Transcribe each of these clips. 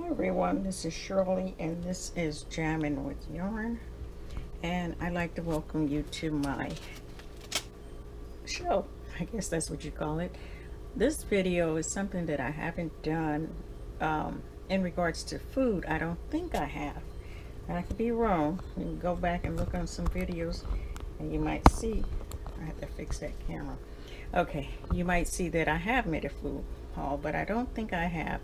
Hi everyone, this is Shirley and this is Jamming with Yarn, and I'd like to welcome you to my show. I guess that's what you call it. This video is something that I haven't done in regards to food. I don't think I have. I could be wrong. You can go back and look on some videos and you might see. I have to fix that camera. Okay, you might see that I have made a food haul, but I don't think I have.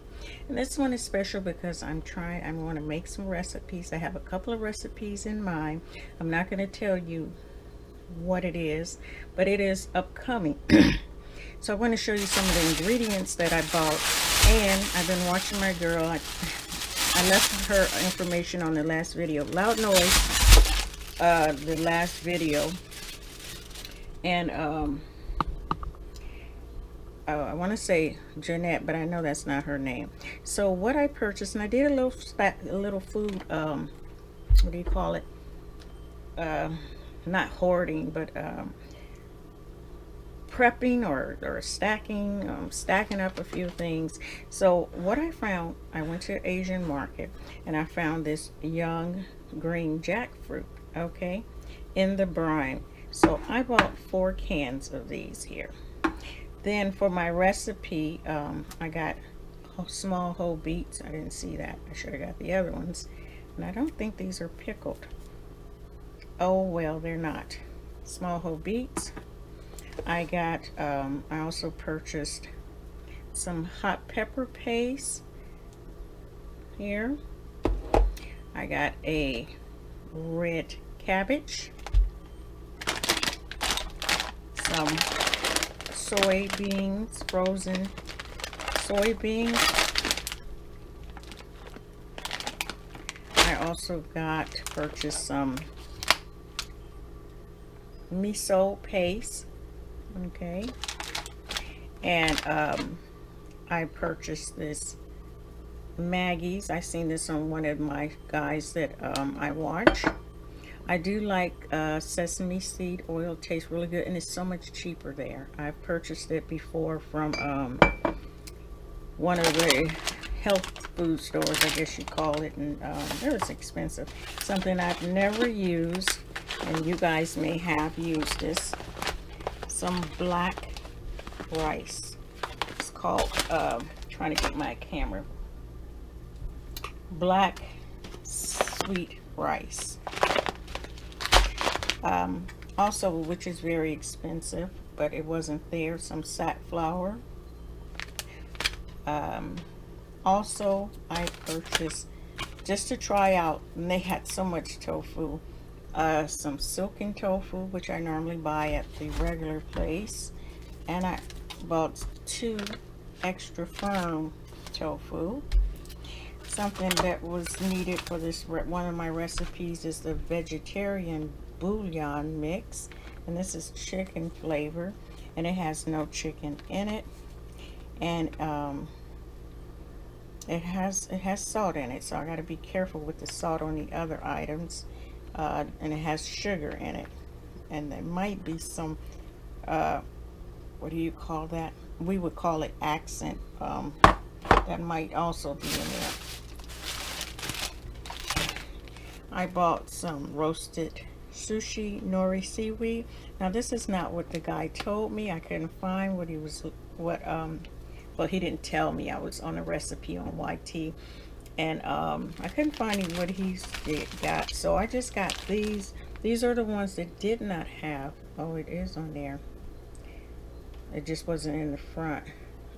And this one is special because I want to make some recipes. I have a couple of recipes in mind. I'm not going to tell you what it is, but it is upcoming. So I want to show you some of the ingredients that I bought, and I've been watching my girl. I left her information on the last video, Loud Noise, the last video, and I want to say Jeanette, but I know that's not her name. So what I purchased, and I did a little food, what do you call it? Not hoarding, but prepping or stacking, stacking up a few things. So what I found, I went to Asian market and I found this young green jackfruit, okay, in the brine. So I bought 4 cans of these here. Then for my recipe, I got small whole beets. I didn't see that. I should have got the other ones. And I don't think these are pickled. Oh, well, they're not. Small whole beets. I got, I also purchased some hot pepper paste here. I got a red cabbage. Some soybeans, frozen soybeans. I also purchased some miso paste, okay, and I purchased this Maggie's. I seen this on one of my guys that I watch. I do like sesame seed oil. Tastes really good, and it's so much cheaper there. I've purchased it before from one of the health food stores, I guess you call it, and it was expensive. Something I've never used, and you guys may have used this. Some black rice. It's called, trying to get my camera. Black sweet rice. Also, which is very expensive, but it wasn't there, some safflower. Also, I purchased, just to try out, and they had so much tofu, some silken tofu, which I normally buy at the regular place, and I bought 2 extra firm tofu. Something that was needed for this, one of my recipes is the vegetarian bouillon mix, and this is chicken flavor, and it has no chicken in it, and it has salt in it, so I got to be careful with the salt on the other items, and it has sugar in it, and there might be some what do you call that? We would call it accent, that might also be in there. I bought some roasted sushi nori seaweed. Now this is not what the guy told me. I couldn't find what he was, well, he didn't tell me. I was on a recipe on YT, and I couldn't find what he got, so I just got these. These are the ones that did not have, oh, it is on there. It just wasn't in the front.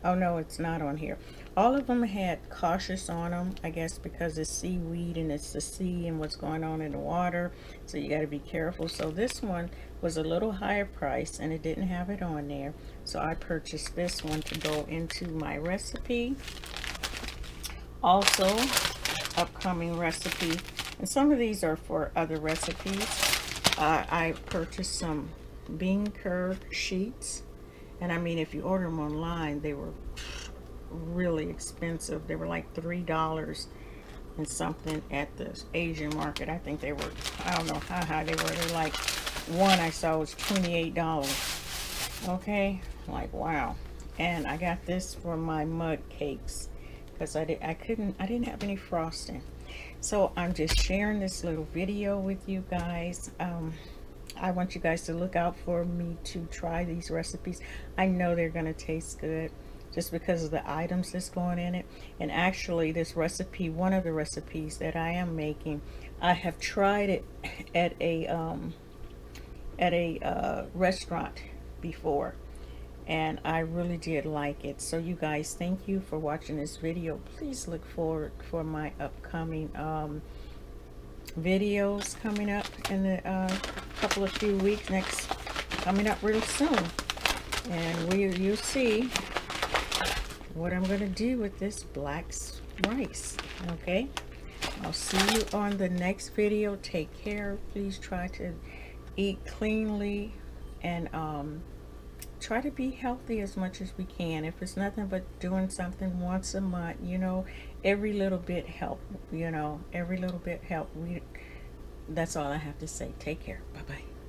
Oh no, it's not on here. All of them had cautious on them, I guess because it's seaweed and it's the sea and what's going on in the water, so you got to be careful. So this one was a little higher price and it didn't have it on there, so I purchased this one to go into my recipe. Also, upcoming recipe, and some of these are for other recipes. I purchased some bean curd sheets, and I mean, if you order them online, they were really expensive. They were like $3 and something at the Asian market. I think they were, I don't know how high they were. They're like, one I saw was $28. Okay, like wow. And I got this for my mud cakes because I didn't have any frosting. So I'm just sharing this little video with you guys. I want you guys to look out for me to try these recipes. I know they're gonna taste good just because of the items that's going in it. And actually this recipe, one of the recipes that I am making, I have tried it at a restaurant before, and I really did like it. So you guys, thank you for watching this video. Please look forward for my upcoming videos coming up in the few weeks, coming up real soon. And you'll see what I'm gonna do with this black rice. Okay, I'll see you on the next video. Take care. Please try to eat cleanly and try to be healthy as much as we can. If it's nothing but doing something once a month, you know, every little bit help, you know, every little bit help. That's all I have to say. Take care. Bye-bye.